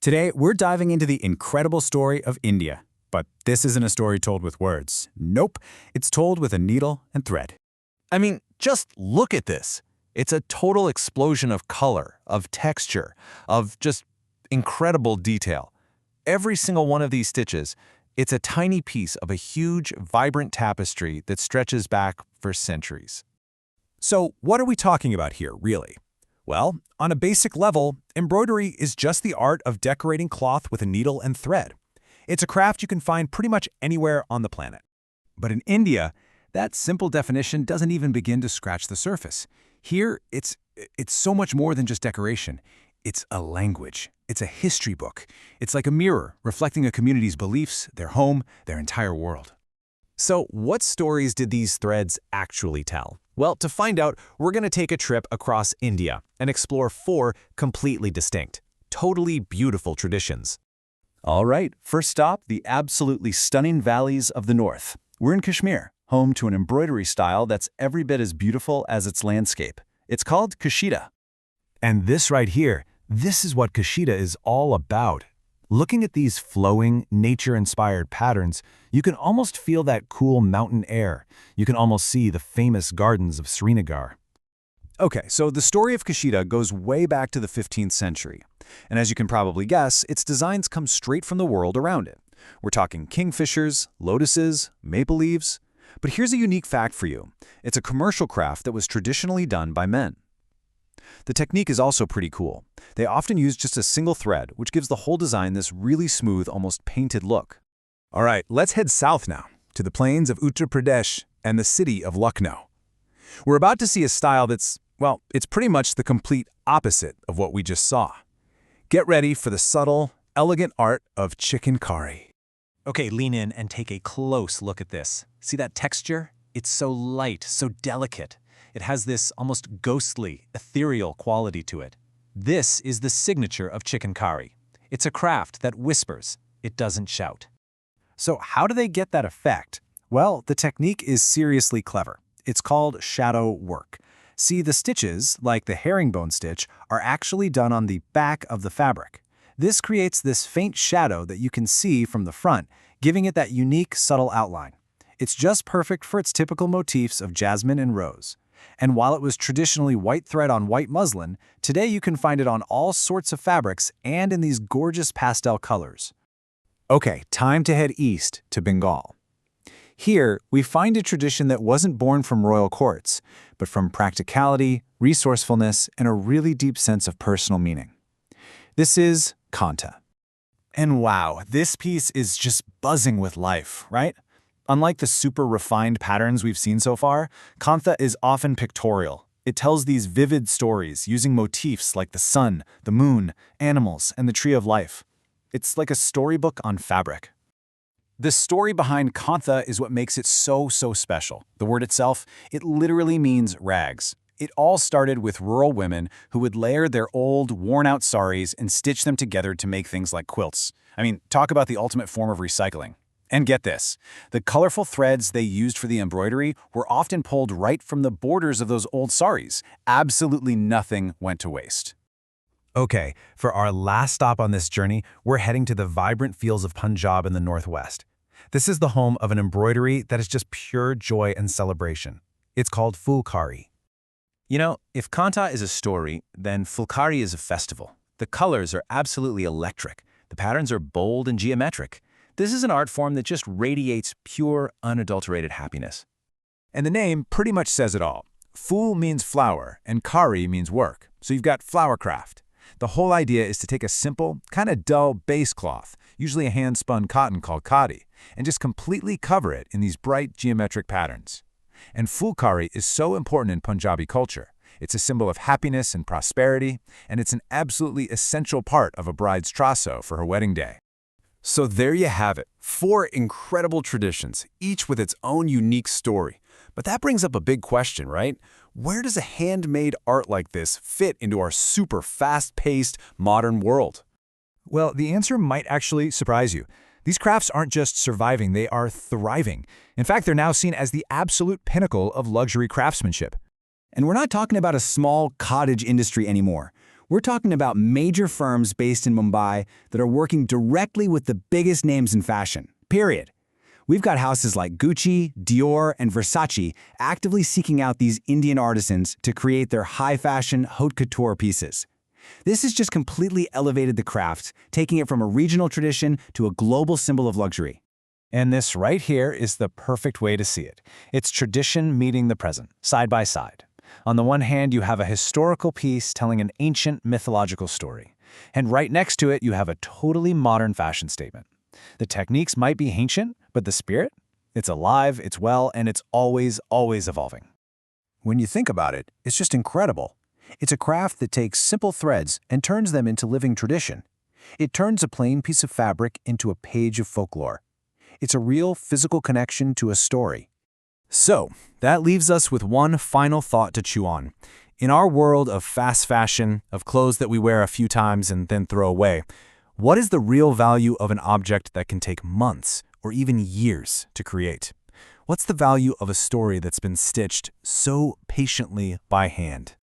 Today, we're diving into the incredible story of India. But this isn't a story told with words. Nope, it's told with a needle and thread. I mean, just look at this. It's a total explosion of color, of texture, of just incredible detail. Every single one of these stitches, it's a tiny piece of a huge, vibrant tapestry that stretches back for centuries. So what are we talking about here, really? Well, on a basic level, embroidery is just the art of decorating cloth with a needle and thread. It's a craft you can find pretty much anywhere on the planet. But in India, that simple definition doesn't even begin to scratch the surface. Here, it's so much more than just decoration. It's a language. It's a history book. It's like a mirror reflecting a community's beliefs, their home, their entire world. So what stories did these threads actually tell? Well, to find out, we're going to take a trip across India and explore 4 completely distinct, totally beautiful traditions. All right, first stop, the absolutely stunning valleys of the north. We're in Kashmir, home to an embroidery style that's every bit as beautiful as its landscape. It's called kashida. And this right here, this is what kashida is all about. Looking at these flowing, nature-inspired patterns, you can almost feel that cool mountain air. You can almost see the famous gardens of Srinagar. Okay, so the story of kashida goes way back to the 15th century. And as you can probably guess, its designs come straight from the world around it. We're talking kingfishers, lotuses, maple leaves. But here's a unique fact for you. It's a commercial craft that was traditionally done by men. The technique is also pretty cool. They often use just a single thread, which gives the whole design this really smooth, almost painted look. All right, let's head south now, to the plains of Uttar Pradesh and the city of Lucknow. We're about to see a style that's, well, it's pretty much the complete opposite of what we just saw. Get ready for the subtle, elegant art of chikankari. Okay, lean in and take a close look at this. See that texture? It's so light, so delicate. It has this almost ghostly, ethereal quality to it. This is the signature of chikankari. It's a craft that whispers, it doesn't shout. So how do they get that effect? Well, the technique is seriously clever. It's called shadow work. See, the stitches, like the herringbone stitch, are actually done on the back of the fabric. This creates this faint shadow that you can see from the front, giving it that unique, subtle outline. It's just perfect for its typical motifs of jasmine and rose. And while it was traditionally white thread on white muslin, today you can find it on all sorts of fabrics and in these gorgeous pastel colors. Okay, time to head east to Bengal. Here, we find a tradition that wasn't born from royal courts, but from practicality, resourcefulness, and a really deep sense of personal meaning. This is kantha. And wow, this piece is just buzzing with life, right? Unlike the super refined patterns we've seen so far, kantha is often pictorial. It tells these vivid stories using motifs like the sun, the moon, animals, and the tree of life. It's like a storybook on fabric. The story behind kantha is what makes it so special. The word itself, it literally means rags. It all started with rural women who would layer their old, worn-out saris and stitch them together to make things like quilts. I mean, talk about the ultimate form of recycling. And get this, the colorful threads they used for the embroidery were often pulled right from the borders of those old saris. Absolutely nothing went to waste. Okay, for our last stop on this journey, we're heading to the vibrant fields of Punjab in the northwest. This is the home of an embroidery that is just pure joy and celebration. It's called phulkari. You know, if kantha is a story, then phulkari is a festival. The colors are absolutely electric. The patterns are bold and geometric. This is an art form that just radiates pure, unadulterated happiness. And the name pretty much says it all. Phul means flower, and kari means work. So you've got flower craft. The whole idea is to take a simple, kind of dull base cloth, usually a hand-spun cotton called khadi, and just completely cover it in these bright geometric patterns. And phulkari is so important in Punjabi culture. It's a symbol of happiness and prosperity, and it's an absolutely essential part of a bride's trousseau for her wedding day. So there you have it, 4 incredible traditions, each with its own unique story. But that brings up a big question, right? Where does a handmade art like this fit into our super fast-paced modern world? Well, the answer might actually surprise you. These crafts aren't just surviving, they are thriving. In fact, they're now seen as the absolute pinnacle of luxury craftsmanship. And we're not talking about a small cottage industry anymore. We're talking about major firms based in Mumbai that are working directly with the biggest names in fashion, period. We've got houses like Gucci, Dior, and Versace actively seeking out these Indian artisans to create their high-fashion haute couture pieces. This has just completely elevated the craft, taking it from a regional tradition to a global symbol of luxury. And this right here is the perfect way to see it. It's tradition meeting the present, side by side. On the one hand, you have a historical piece telling an ancient mythological story. And right next to it, you have a totally modern fashion statement. The techniques might be ancient, but the spirit? It's alive, it's well, and it's always evolving. When you think about it, it's just incredible. It's a craft that takes simple threads and turns them into living tradition. It turns a plain piece of fabric into a page of folklore. It's a real physical connection to a story. So, that leaves us with one final thought to chew on. In our world of fast fashion, of clothes that we wear a few times and then throw away, what is the real value of an object that can take months or even years to create? What's the value of a story that's been stitched so patiently by hand?